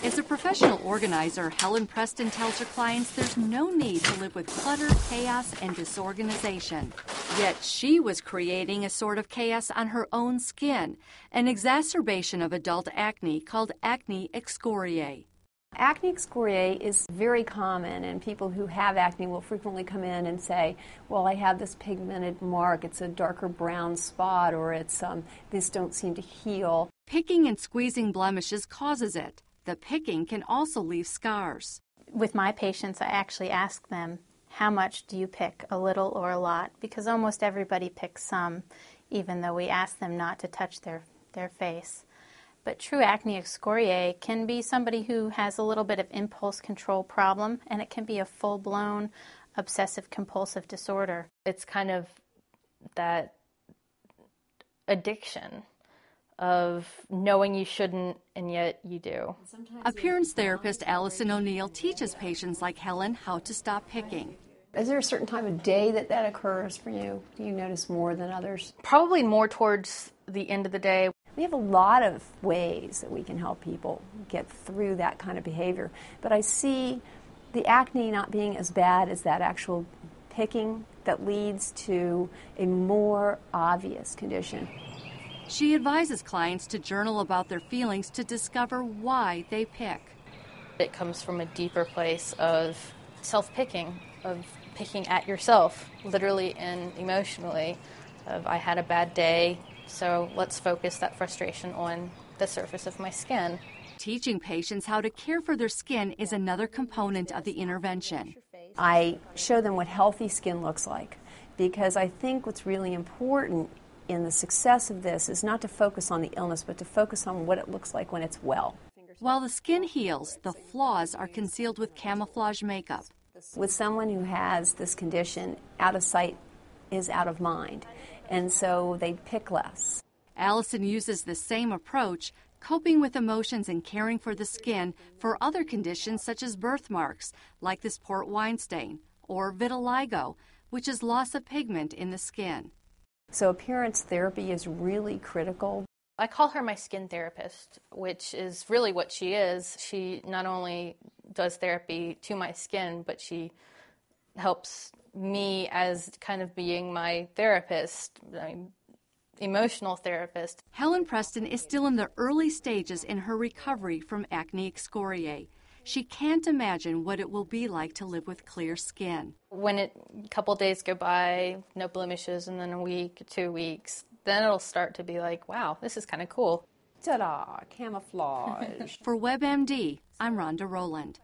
As a professional organizer, Helen Preston tells her clients there's no need to live with clutter, chaos, and disorganization. Yet she was creating a sort of chaos on her own skin, an exacerbation of adult acne called Acne Excoriee. Acne excoriee is very common, and people who have acne will frequently come in and say, well, I have this pigmented mark, it's a darker brown spot, or it's this don't seem to heal. Picking and squeezing blemishes causes it. The picking can also leave scars. With my patients, I actually ask them, how much do you pick, a little or a lot? Because almost everybody picks some, even though we ask them not to touch their face. But true acne excoriee can be somebody who has a little bit of impulse control problem, and it can be a full-blown obsessive-compulsive disorder. It's kind of that addiction of knowing you shouldn't, and yet you do. Appearance therapist Alison O'Neill teaches patients like Helen how to stop picking. Is there a certain time of day that occurs for you? Do you notice more than others? Probably more towards the end of the day. We have a lot of ways that we can help people get through that kind of behavior. But I see the acne not being as bad as that actual picking that leads to a more obvious condition. She advises clients to journal about their feelings to discover why they pick. It comes from a deeper place of self-picking, of picking at yourself, literally and emotionally, of I had a bad day, so let's focus that frustration on the surface of my skin. Teaching patients how to care for their skin is another component of the intervention. I show them what healthy skin looks like, because I think what's really important in the success of this is not to focus on the illness, but to focus on what it looks like when it's well. While the skin heals, the flaws are concealed with camouflage makeup. With someone who has this condition, out of sight is out of mind, and so they pick less. Alison uses the same approach, coping with emotions and caring for the skin for other conditions such as birthmarks, like this port wine stain, or vitiligo, which is loss of pigment in the skin. So appearance therapy is really critical. I call her my skin therapist, which is really what she is. She not only does therapy to my skin, but she helps me as kind of being my therapist, emotional therapist. Helen Preston is still in the early stages in her recovery from acne excoriee. She can't imagine what it will be like to live with clear skin. When a couple days go by, no blemishes, and then a week, 2 weeks, then it'll start to be like, wow, this is kind of cool. Ta-da, camouflage. For WebMD, I'm Rhonda Rowland.